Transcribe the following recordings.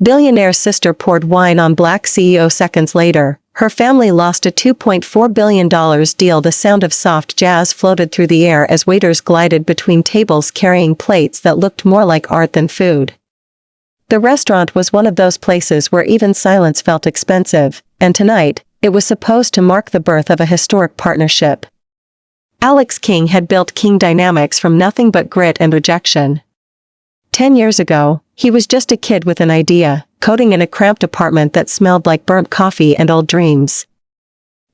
Billionaire's sister poured wine on Black CEO seconds later. Her family lost a $2.4 billion deal. The sound of soft jazz floated through the air as waiters glided between tables carrying plates that looked more like art than food. The restaurant was one of those places where even silence felt expensive, and tonight, it was supposed to mark the birth of a historic partnership. Alex King had built King Dynamics from nothing but grit and rejection. 10 years ago, he was just a kid with an idea, coding in a cramped apartment that smelled like burnt coffee and old dreams.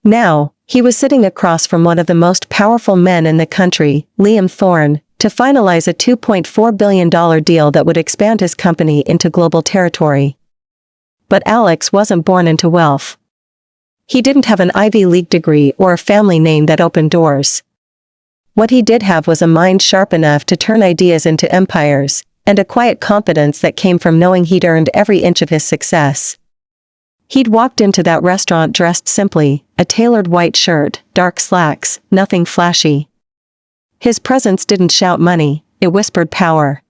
Now, he was sitting across from one of the most powerful men in the country, Liam Thorne, to finalize a $2.4 billion deal that would expand his company into global territory. But Alex wasn't born into wealth. He didn't have an Ivy League degree or a family name that opened doors. What he did have was a mind sharp enough to turn ideas into empires, and a quiet confidence that came from knowing he'd earned every inch of his success. He'd walked into that restaurant dressed simply, a tailored white shirt, dark slacks, nothing flashy. His presence didn't shout money, it whispered power.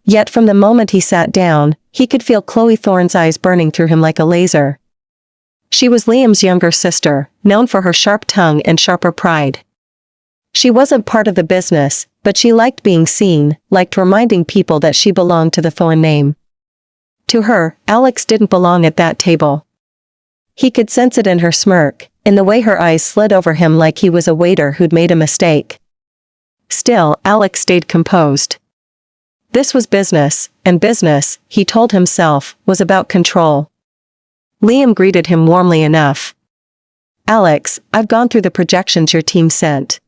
Yet from the moment he sat down, he could feel Chloe Thorne's eyes burning through him like a laser. She was Liam's younger sister, known for her sharp tongue and sharper pride. She wasn't part of the business, but she liked being seen, liked reminding people that she belonged to the Thorne name. To her, Alex didn't belong at that table. He could sense it in her smirk, in the way her eyes slid over him like he was a waiter who'd made a mistake. Still, Alex stayed composed. This was business, and business, he told himself, was about control. Liam greeted him warmly enough. "Alex, I've gone through the projections your team sent.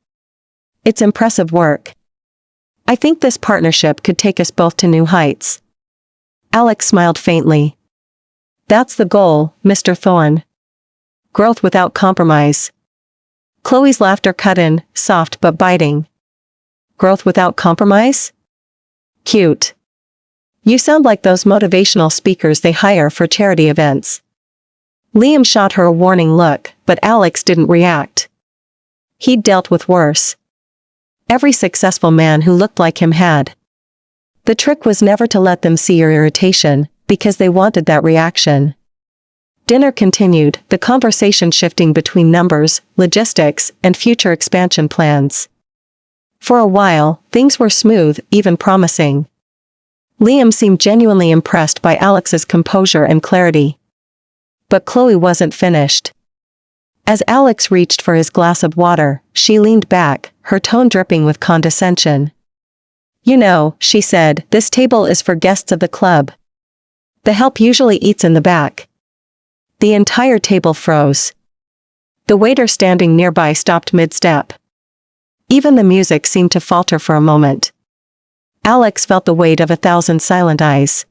It's impressive work. I think this partnership could take us both to new heights." Alex smiled faintly. "That's the goal, Mr. Thorne. Growth without compromise." Chloe's laughter cut in, soft but biting. "Growth without compromise? Cute. You sound like those motivational speakers they hire for charity events." Liam shot her a warning look, but Alex didn't react. He'd dealt with worse. Every successful man who looked like him had. The trick was never to let them see your irritation, because they wanted that reaction. Dinner continued, the conversation shifting between numbers, logistics, and future expansion plans. For a while, things were smooth, even promising. Liam seemed genuinely impressed by Alex's composure and clarity. But Chloe wasn't finished. As Alex reached for his glass of water, she leaned back, her tone dripping with condescension. "You know," she said, "this table is for guests of the club. The help usually eats in the back." The entire table froze. The waiter standing nearby stopped mid-step. Even the music seemed to falter for a moment. Alex felt the weight of 1,000 silent eyes.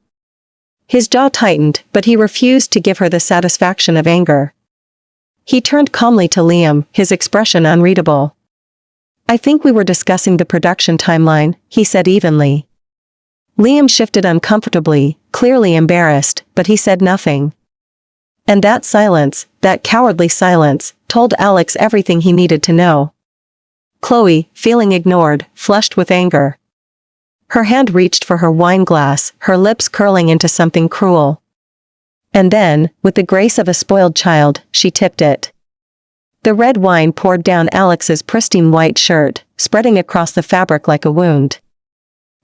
His jaw tightened, but he refused to give her the satisfaction of anger. He turned calmly to Liam, his expression unreadable. "I think we were discussing the production timeline," he said evenly. Liam shifted uncomfortably, clearly embarrassed, but he said nothing. And that silence, that cowardly silence, told Alex everything he needed to know. Chloe, feeling ignored, flushed with anger. Her hand reached for her wine glass, her lips curling into something cruel. And then, with the grace of a spoiled child, she tipped it. The red wine poured down Alex's pristine white shirt, spreading across the fabric like a wound.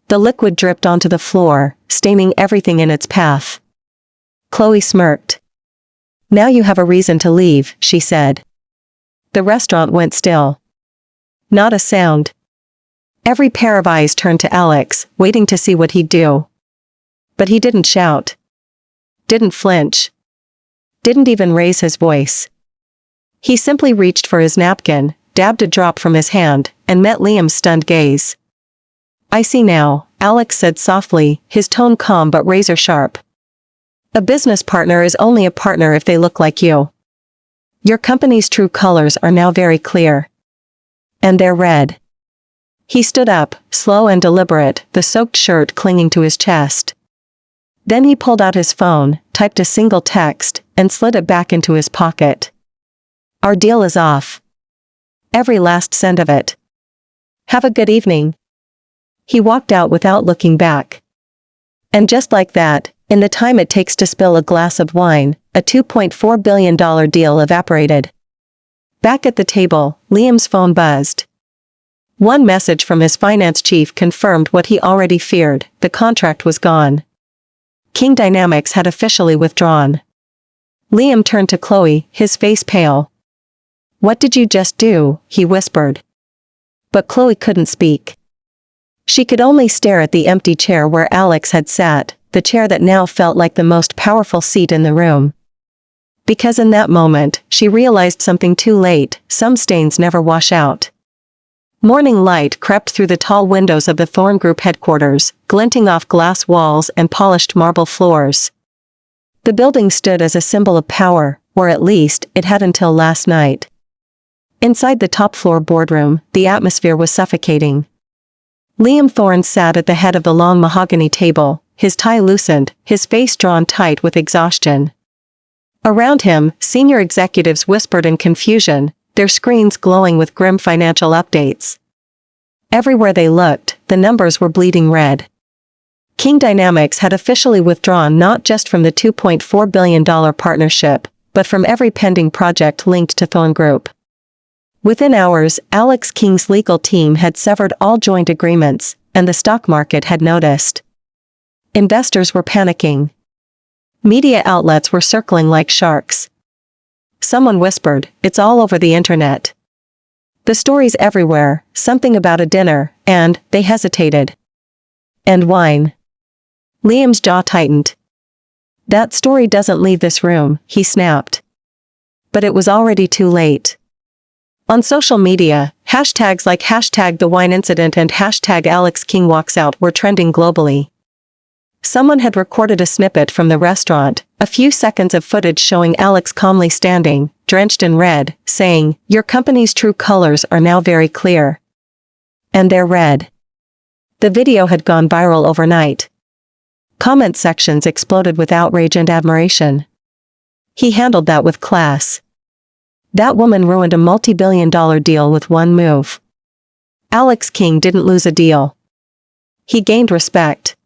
The liquid dripped onto the floor, staining everything in its path. Chloe smirked. "Now you have a reason to leave," she said. The restaurant went still. Not a sound. Every pair of eyes turned to Alex, waiting to see what he'd do. But he didn't shout. Didn't flinch. Didn't even raise his voice. He simply reached for his napkin, dabbed a drop from his hand, and met Liam's stunned gaze. "I see now," Alex said softly, his tone calm but razor sharp. "A business partner is only a partner if they look like you. Your company's true colors are now very clear. And they're red." He stood up, slow and deliberate, the soaked shirt clinging to his chest. Then he pulled out his phone, typed a single text, and slid it back into his pocket. "Our deal is off. Every last cent of it. Have a good evening." He walked out without looking back. And just like that, In the time it takes to spill a glass of wine, a $2.4 billion deal evaporated. Back at the table, Liam's phone buzzed. One message from his finance chief confirmed what he already feared: the contract was gone. King Dynamics had officially withdrawn. Liam turned to Chloe, his face pale. "What did you just do?" he whispered. But Chloe couldn't speak. She could only stare at the empty chair where Alex had sat, the chair that now felt like the most powerful seat in the room. Because in that moment, she realized something too late: some stains never wash out. Morning light crept through the tall windows of the Thorn Group headquarters, glinting off glass walls and polished marble floors. The building stood as a symbol of power, or at least, it had until last night. Inside the top-floor boardroom, the atmosphere was suffocating. Liam Thorne sat at the head of the long mahogany table, his tie loosened, his face drawn tight with exhaustion. Around him, senior executives whispered in confusion, their screens glowing with grim financial updates. Everywhere they looked, the numbers were bleeding red. King Dynamics had officially withdrawn not just from the $2.4 billion partnership, but from every pending project linked to Thorn Group. Within hours, Alex King's legal team had severed all joint agreements, and the stock market had noticed. Investors were panicking. Media outlets were circling like sharks. Someone whispered, "It's all over the internet." The stories everywhere, something about a dinner, and, they hesitated. And wine. Liam's jaw tightened. "That story doesn't leave this room," he snapped. But it was already too late. On social media, hashtags like #TheWineIncident and #AlexKingWalksOut were trending globally. Someone had recorded a snippet from the restaurant, a few seconds of footage showing Alex calmly standing, drenched in red, saying, "Your company's true colors are now very clear." And they're red. The video had gone viral overnight. Comment sections exploded with outrage and admiration. "He handled that with class. That woman ruined a multi-billion-dollar deal with one move." Alex King didn't lose a deal. He gained respect.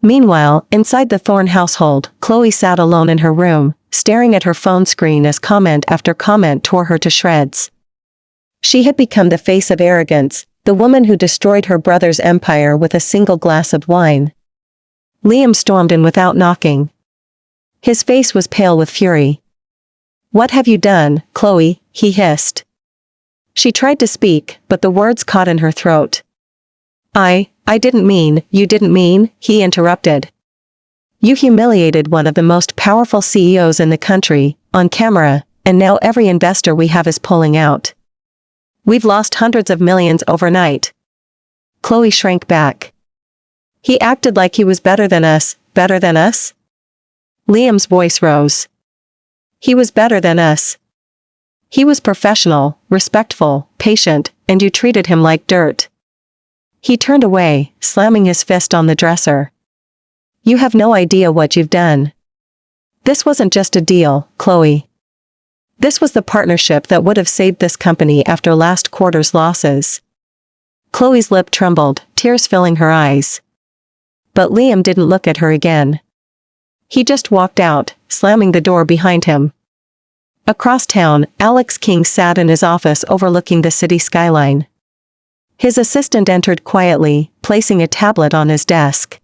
Meanwhile, inside the Thorne household, Chloe sat alone in her room, staring at her phone screen as comment after comment tore her to shreds. She had become the face of arrogance, the woman who destroyed her brother's empire with a single glass of wine. Liam stormed in without knocking. His face was pale with fury. "What have you done, Chloe?" he hissed. She tried to speak, but the words caught in her throat. I didn't mean," "You didn't mean," he interrupted. "You humiliated one of the most powerful CEOs in the country, on camera, and now every investor we have is pulling out. We've lost hundreds of millions overnight." Chloe shrank back. "He acted like he was better than us." "Better than us?" Liam's voice rose. "He was better than us. He was professional, respectful, patient, and you treated him like dirt." He turned away, slamming his fist on the dresser. "You have no idea what you've done. This wasn't just a deal, Chloe. This was the partnership that would have saved this company after last quarter's losses." Chloe's lip trembled, tears filling her eyes. But Liam didn't look at her again. He just walked out, slamming the door behind him. Across town, Alex King sat in his office overlooking the city skyline. His assistant entered quietly, placing a tablet on his desk.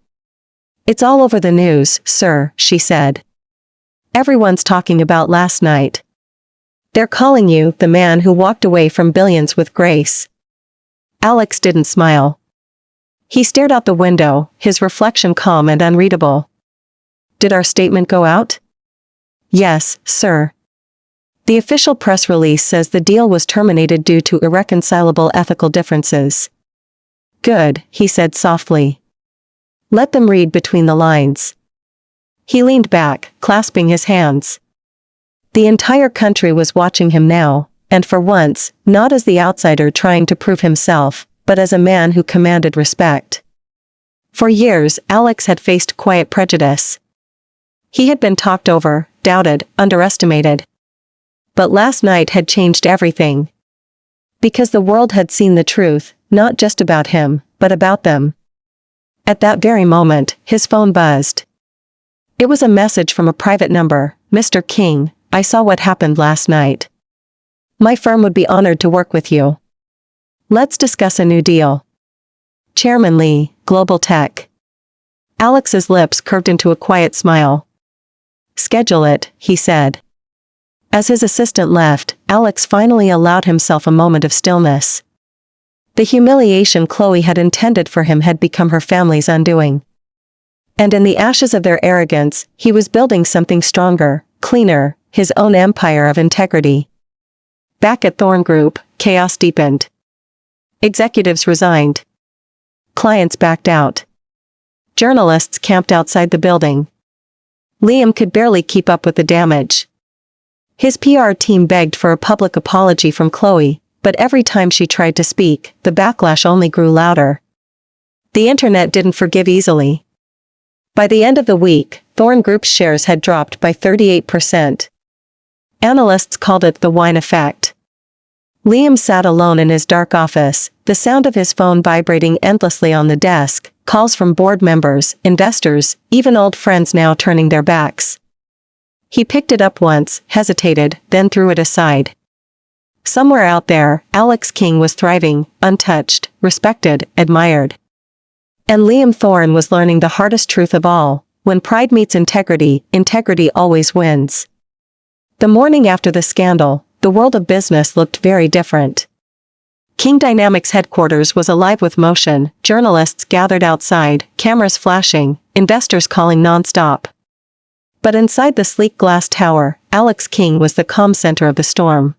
"It's all over the news, sir," she said. "Everyone's talking about last night. They're calling you the man who walked away from billions with grace." Alex didn't smile. He stared out the window, his reflection calm and unreadable. "Did our statement go out?" "Yes, sir. The official press release says the deal was terminated due to irreconcilable ethical differences." "Good," he said softly. "Let them read between the lines." He leaned back, clasping his hands. The entire country was watching him now, and for once, not as the outsider trying to prove himself, but as a man who commanded respect. For years, Alex had faced quiet prejudice. He had been talked over, doubted, underestimated. But last night had changed everything. Because the world had seen the truth, not just about him, but about them. At that very moment, his phone buzzed. It was a message from a private number. "Mr. King, I saw what happened last night. My firm would be honored to work with you. Let's discuss a new deal." Chairman Lee, Global Tech. Alex's lips curved into a quiet smile. "Schedule it," he said. As his assistant left, Alex finally allowed himself a moment of stillness. The humiliation Chloe had intended for him had become her family's undoing. And in the ashes of their arrogance, he was building something stronger, cleaner, his own empire of integrity. Back at Thorn Group, chaos deepened. Executives resigned. Clients backed out. Journalists camped outside the building. Liam could barely keep up with the damage. His PR team begged for a public apology from Chloe, but every time she tried to speak, the backlash only grew louder. The internet didn't forgive easily. By the end of the week, Thorn Group's shares had dropped by 38%. Analysts called it the wine effect. Liam sat alone in his dark office, the sound of his phone vibrating endlessly on the desk, calls from board members, investors, even old friends now turning their backs. He picked it up once, hesitated, then threw it aside. Somewhere out there, Alex King was thriving, untouched, respected, admired. And Liam Thorne was learning the hardest truth of all: when pride meets integrity, integrity always wins. The morning after the scandal, the world of business looked very different. King Dynamics headquarters was alive with motion, journalists gathered outside, cameras flashing, investors calling non-stop. But inside the sleek glass tower, Alex King was the calm center of the storm.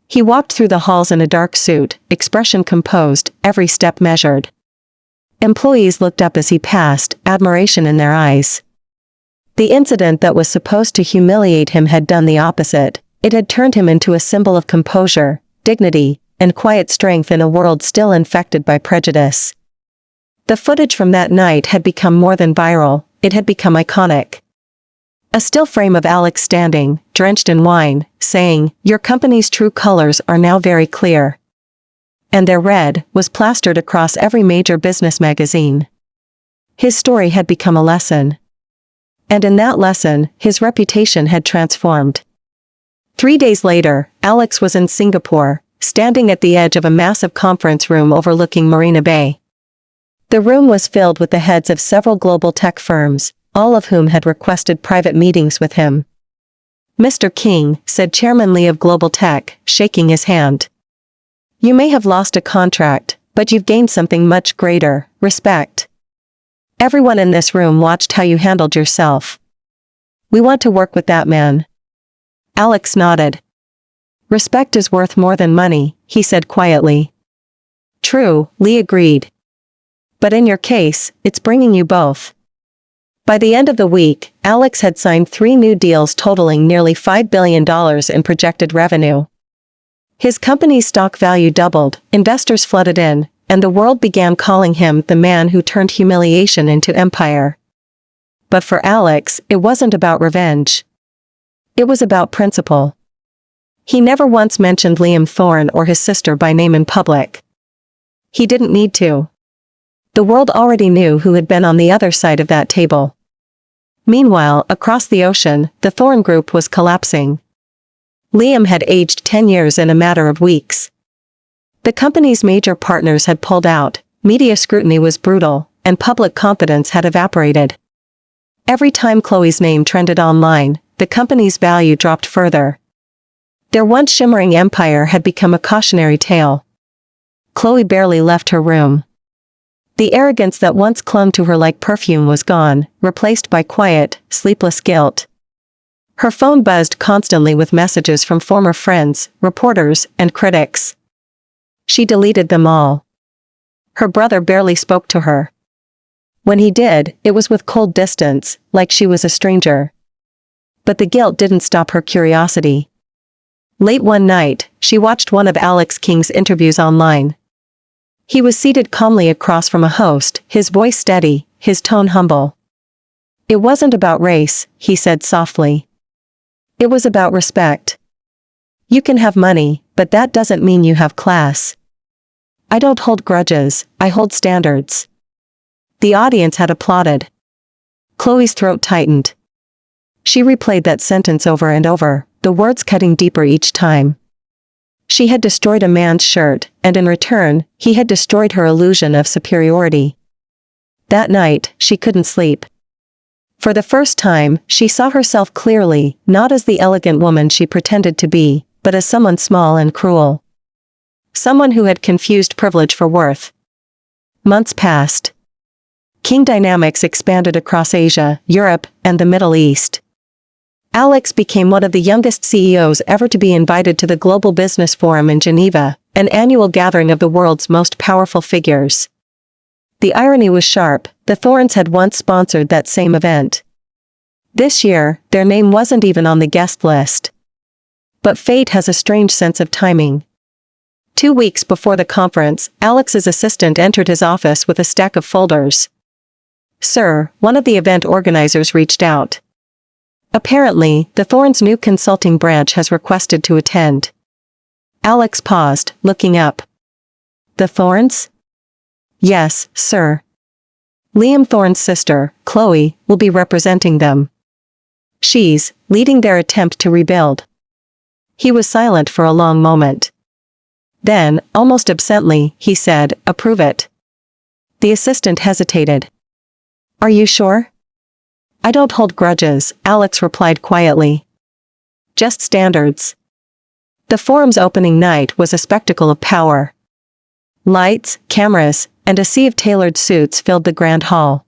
He walked through the halls in a dark suit, expression composed, every step measured. Employees looked up as he passed, admiration in their eyes. The incident that was supposed to humiliate him had done the opposite. It had turned him into a symbol of composure, dignity, and quiet strength in a world still infected by prejudice. The footage from that night had become more than viral, it had become iconic. A still frame of Alex standing, drenched in wine, saying, "Your company's true colors are now very clear." And their red was plastered across every major business magazine. His story had become a lesson. And in that lesson, his reputation had transformed. 3 days later, Alex was in Singapore, standing at the edge of a massive conference room overlooking Marina Bay. The room was filled with the heads of several global tech firms, all of whom had requested private meetings with him. "Mr. King," said Chairman Lee of Global Tech, shaking his hand. "You may have lost a contract, but you've gained something much greater: respect. Everyone in this room watched how you handled yourself. We want to work with that man." Alex nodded. "Respect is worth more than money," he said quietly. "True," Lee agreed. "But in your case, it's bringing you both." By the end of the week, Alex had signed 3 new deals totaling nearly $5 billion in projected revenue. His company's stock value doubled, investors flooded in, and the world began calling him the man who turned humiliation into empire. But for Alex, it wasn't about revenge. It was about principle. He never once mentioned Liam Thorne or his sister by name in public. He didn't need to. The world already knew who had been on the other side of that table. Meanwhile, across the ocean, the Thorne Group was collapsing. Liam had aged 10 years in a matter of weeks. The company's major partners had pulled out, media scrutiny was brutal, and public confidence had evaporated. Every time Chloe's name trended online, the company's value dropped further. Their once shimmering empire had become a cautionary tale. Chloe barely left her room. The arrogance that once clung to her like perfume was gone, replaced by quiet, sleepless guilt. Her phone buzzed constantly with messages from former friends, reporters, and critics. She deleted them all. Her brother barely spoke to her. When he did, it was with cold distance, like she was a stranger. But the guilt didn't stop her curiosity. Late one night, she watched one of Alex King's interviews online. He was seated calmly across from a host, his voice steady, his tone humble. "It wasn't about race," he said softly. "It was about respect. You can have money, but that doesn't mean you have class. I don't hold grudges, I hold standards." The audience had applauded. Chloe's throat tightened. She replayed that sentence over and over, the words cutting deeper each time. She had destroyed a man's shirt, and in return, he had destroyed her illusion of superiority. That night, she couldn't sleep. For the first time, she saw herself clearly, not as the elegant woman she pretended to be, but as someone small and cruel. Someone who had confused privilege for worth. Months passed. King dynamics expanded across Asia, Europe, and the Middle East. Alex became one of the youngest CEOs ever to be invited to the Global Business Forum in Geneva, an annual gathering of the world's most powerful figures. The irony was sharp, the Thorns had once sponsored that same event. This year, their name wasn't even on the guest list. But fate has a strange sense of timing. 2 weeks before the conference, Alex's assistant entered his office with a stack of folders. "Sir, one of the event organizers reached out. Apparently, the Thorns' new consulting branch has requested to attend." Alex paused, looking up. "The Thorns?" "Yes, sir. Liam Thorne's sister, Chloe, will be representing them. She's leading their attempt to rebuild." He was silent for a long moment. Then, almost absently, he said, "Approve it." The assistant hesitated. "Are you sure?" "I don't hold grudges," Alex replied quietly. "Just standards." The forum's opening night was a spectacle of power. Lights, cameras, and a sea of tailored suits filled the grand hall.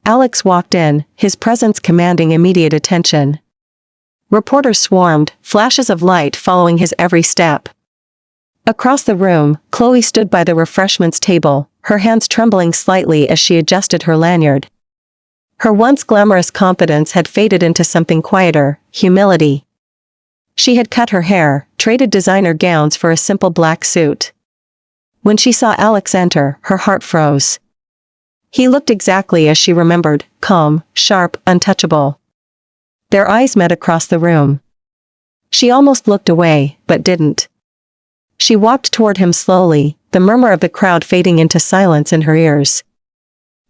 Alex walked in, his presence commanding immediate attention. Reporters swarmed, flashes of light following his every step. Across the room, Chloe stood by the refreshments table, her hands trembling slightly as she adjusted her lanyard. Her once glamorous confidence had faded into something quieter, humility. She had cut her hair, traded designer gowns for a simple black suit. When she saw Alex enter, her heart froze. He looked exactly as she remembered, calm, sharp, untouchable. Their eyes met across the room. She almost looked away, but didn't. She walked toward him slowly, the murmur of the crowd fading into silence in her ears.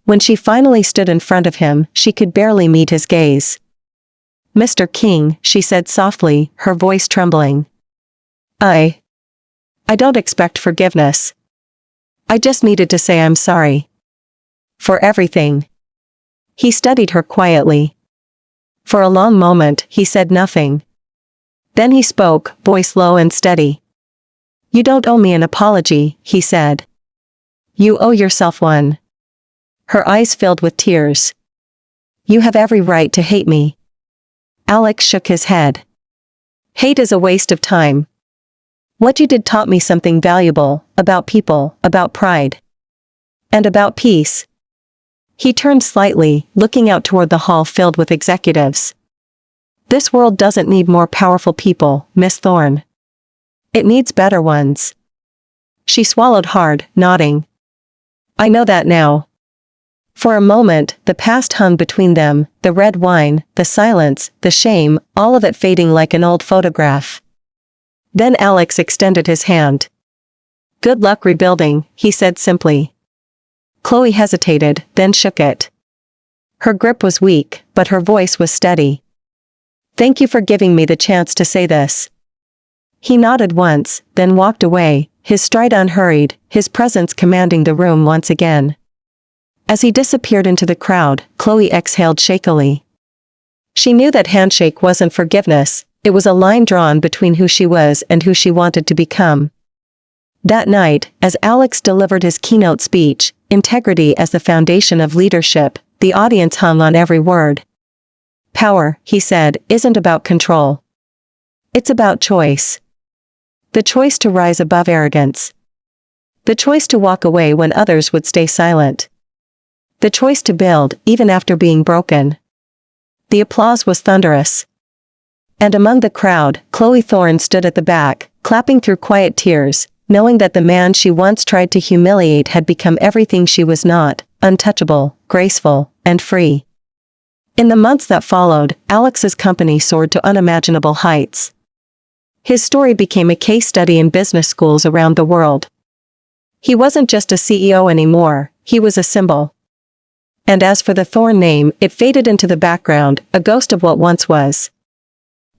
When she finally stood in front of him, she could barely meet his gaze. "Mr. King," she said softly, her voice trembling. I don't expect forgiveness. I just needed to say I'm sorry. For everything." He studied her quietly. For a long moment, he said nothing. Then he spoke, voice low and steady. "You don't owe me an apology," he said. "You owe yourself one." Her eyes filled with tears. "You have every right to hate me." Alex shook his head. "Hate is a waste of time. What you did taught me something valuable, about people, about pride. And about peace." He turned slightly, looking out toward the hall filled with executives. "This world doesn't need more powerful people, Miss Thorne. It needs better ones." She swallowed hard, nodding. "I know that now." For a moment, the past hung between them, the red wine, the silence, the shame, all of it fading like an old photograph. Then Alex extended his hand. "Good luck rebuilding," he said simply. Chloe hesitated, then shook it. Her grip was weak, but her voice was steady. "Thank you for giving me the chance to say this." He nodded once, then walked away, his stride unhurried, his presence commanding the room once again. As he disappeared into the crowd, Chloe exhaled shakily. She knew that handshake wasn't forgiveness, it was a line drawn between who she was and who she wanted to become. That night, as Alex delivered his keynote speech, integrity as the foundation of leadership, the audience hung on every word. "Power," he said, "isn't about control. It's about choice. The choice to rise above arrogance. The choice to walk away when others would stay silent. The choice to build, even after being broken." The applause was thunderous. And among the crowd, Chloe Thorne stood at the back, clapping through quiet tears, knowing that the man she once tried to humiliate had become everything she was not, untouchable, graceful, and free. In the months that followed, Alex's company soared to unimaginable heights. His story became a case study in business schools around the world. He wasn't just a CEO anymore, he was a symbol. And as for the Thorn name, it faded into the background, a ghost of what once was.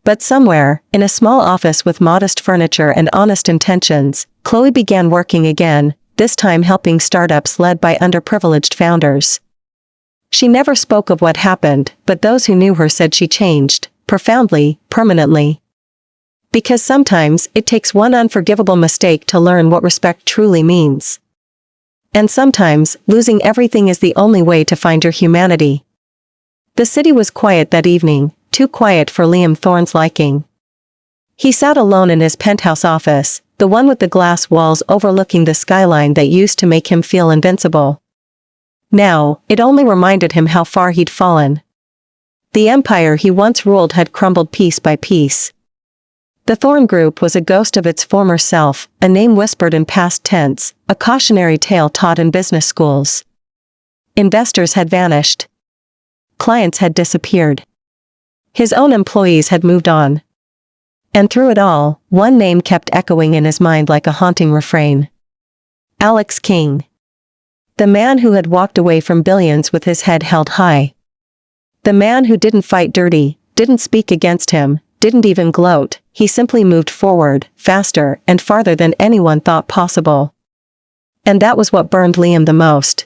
But somewhere, in a small office with modest furniture and honest intentions, Chloe began working again, this time helping startups led by underprivileged founders. She never spoke of what happened, but those who knew her said she changed, profoundly, permanently. Because sometimes, it takes one unforgivable mistake to learn what respect truly means. And sometimes, losing everything is the only way to find your humanity. The city was quiet that evening, too quiet for Liam Thorne's liking. He sat alone in his penthouse office, the one with the glass walls overlooking the skyline that used to make him feel invincible. Now, it only reminded him how far he'd fallen. The empire he once ruled had crumbled piece by piece. The Thorne Group was a ghost of its former self, a name whispered in past tense, a cautionary tale taught in business schools. Investors had vanished. Clients had disappeared. His own employees had moved on. And through it all, one name kept echoing in his mind like a haunting refrain. Alex King. The man who had walked away from billions with his head held high. The man who didn't fight dirty, didn't speak against him, didn't even gloat, he simply moved forward, faster and farther than anyone thought possible. And that was what burned Liam the most.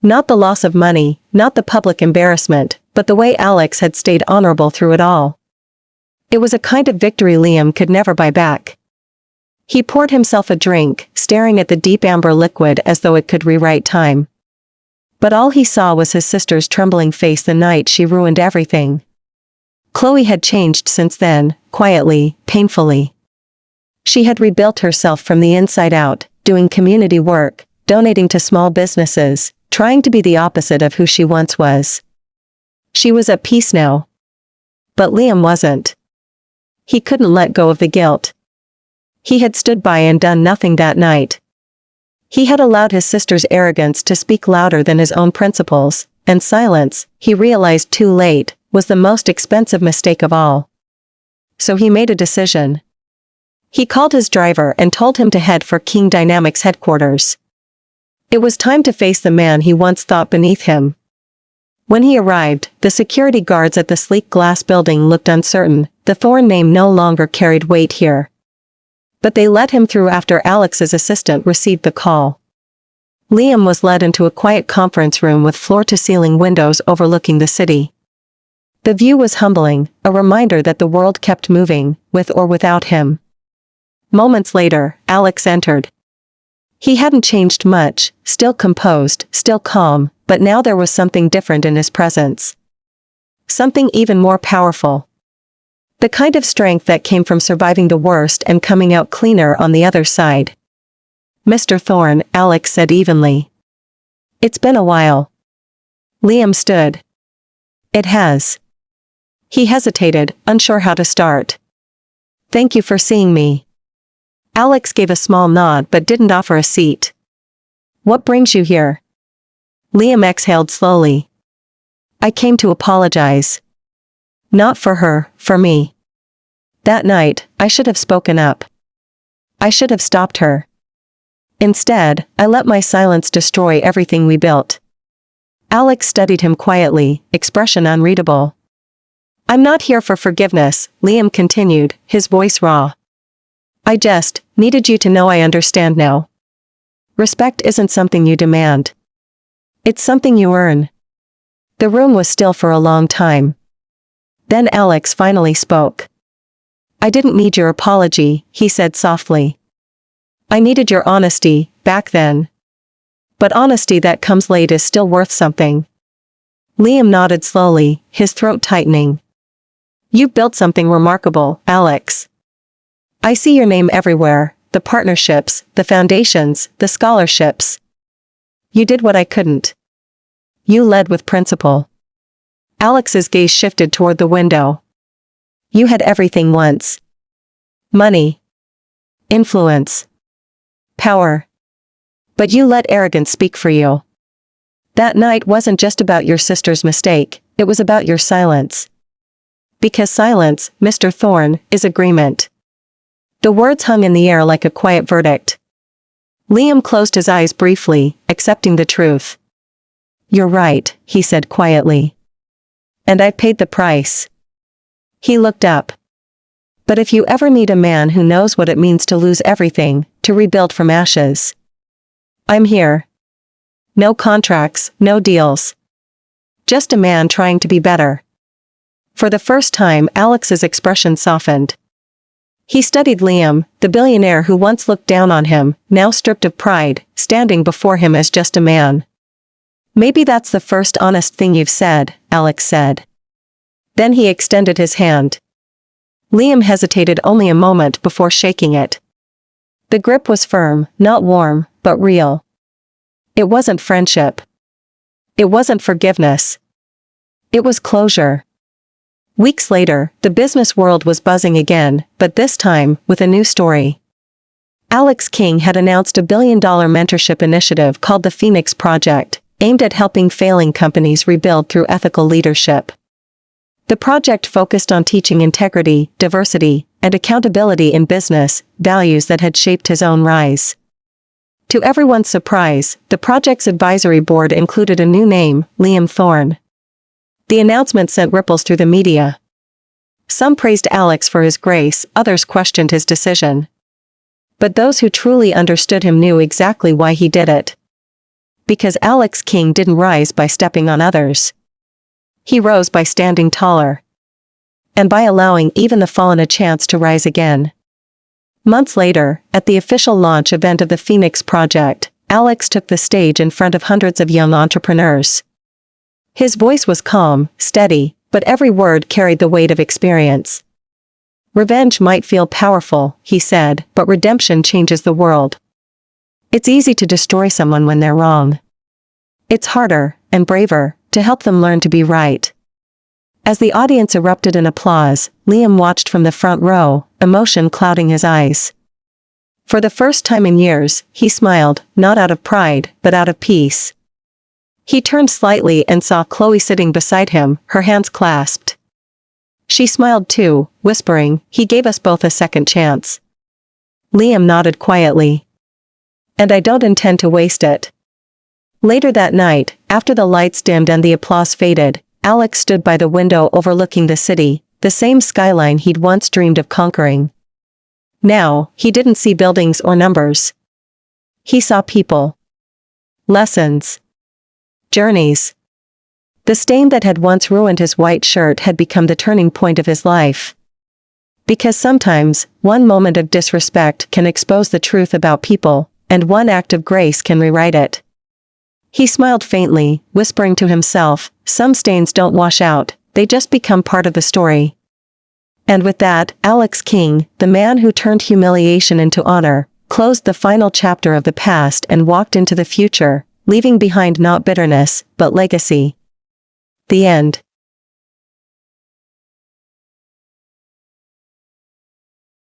Not the loss of money, not the public embarrassment, but the way Alex had stayed honorable through it all. It was a kind of victory Liam could never buy back. He poured himself a drink, staring at the deep amber liquid as though it could rewrite time. But all he saw was his sister's trembling face the night she ruined everything. Chloe had changed since then, quietly, painfully. She had rebuilt herself from the inside out, doing community work, donating to small businesses, trying to be the opposite of who she once was. She was at peace now. But Liam wasn't. He couldn't let go of the guilt. He had stood by and done nothing that night. He had allowed his sister's arrogance to speak louder than his own principles, and silence, he realized too late, was the most expensive mistake of all. So he made a decision. He called his driver and told him to head for King Dynamics headquarters. It was time to face the man he once thought beneath him. When he arrived, the security guards at the sleek glass building looked uncertain, the Thorne name no longer carried weight here. But they let him through after Alex's assistant received the call. Liam was led into a quiet conference room with floor-to-ceiling windows overlooking the city. The view was humbling, a reminder that the world kept moving, with or without him. Moments later, Alex entered. He hadn't changed much, still composed, still calm, but now there was something different in his presence. Something even more powerful. The kind of strength that came from surviving the worst and coming out cleaner on the other side. "Mr. Thorne," Alex said evenly. "It's been a while." Liam stood. "It has." He hesitated, unsure how to start. "Thank you for seeing me." Alex gave a small nod but didn't offer a seat. "What brings you here?" Liam exhaled slowly. "I came to apologize. Not for her, for me. That night, I should have spoken up. I should have stopped her. Instead, I let my silence destroy everything we built." Alex studied him quietly, expression unreadable. "I'm not here for forgiveness," Liam continued, his voice raw. "I just needed you to know I understand now. Respect isn't something you demand. It's something you earn." The room was still for a long time. Then Alex finally spoke. "I didn't need your apology," he said softly. "I needed your honesty, back then. But honesty that comes late is still worth something." Liam nodded slowly, his throat tightening. "You've built something remarkable, Alex. I see your name everywhere, the partnerships, the foundations, the scholarships. You did what I couldn't. You led with principle." Alex's gaze shifted toward the window. "You had everything once. Money. Influence. Power. But you let arrogance speak for you. That night wasn't just about your sister's mistake, it was about your silence. Because silence, Mr. Thorne, is agreement." The words hung in the air like a quiet verdict. Liam closed his eyes briefly, accepting the truth. "You're right," he said quietly. "And I paid the price." He looked up. "But if you ever meet a man who knows what it means to lose everything, to rebuild from ashes, I'm here. No contracts, no deals. Just a man trying to be better." For the first time, Alex's expression softened. He studied Liam, the billionaire who once looked down on him, now stripped of pride, standing before him as just a man. "Maybe that's the first honest thing you've said," Alex said. Then he extended his hand. Liam hesitated only a moment before shaking it. The grip was firm, not warm, but real. It wasn't friendship. It wasn't forgiveness. It was closure. Weeks later, the business world was buzzing again, but this time, with a new story. Alex King had announced a billion-dollar mentorship initiative called the Phoenix Project, aimed at helping failing companies rebuild through ethical leadership. The project focused on teaching integrity, diversity, and accountability in business, values that had shaped his own rise. To everyone's surprise, the project's advisory board included a new name, Liam Thorne. The announcement sent ripples through the media. Some praised Alex for his grace, others questioned his decision. But those who truly understood him knew exactly why he did it. Because Alex King didn't rise by stepping on others. He rose by standing taller. And by allowing even the fallen a chance to rise again. Months later, at the official launch event of the Phoenix Project, Alex took the stage in front of hundreds of young entrepreneurs. His voice was calm, steady, but every word carried the weight of experience. "Revenge might feel powerful," he said, "but redemption changes the world. It's easy to destroy someone when they're wrong. It's harder, and braver, to help them learn to be right." As the audience erupted in applause, Liam watched from the front row, emotion clouding his eyes. For the first time in years, he smiled, not out of pride, but out of peace. He turned slightly and saw Chloe sitting beside him, her hands clasped. She smiled too, whispering, "He gave us both a second chance." Liam nodded quietly. "And I don't intend to waste it." Later that night, after the lights dimmed and the applause faded, Alex stood by the window overlooking the city, the same skyline he'd once dreamed of conquering. Now, he didn't see buildings or numbers. He saw people. Lessons. Journeys. The stain that had once ruined his white shirt had become the turning point of his life. Because sometimes, one moment of disrespect can expose the truth about people, and one act of grace can rewrite it. He smiled faintly, whispering to himself, "Some stains don't wash out, they just become part of the story." And with that, Alex King, the man who turned humiliation into honor, closed the final chapter of the past and walked into the future, leaving behind not bitterness, but legacy. The end.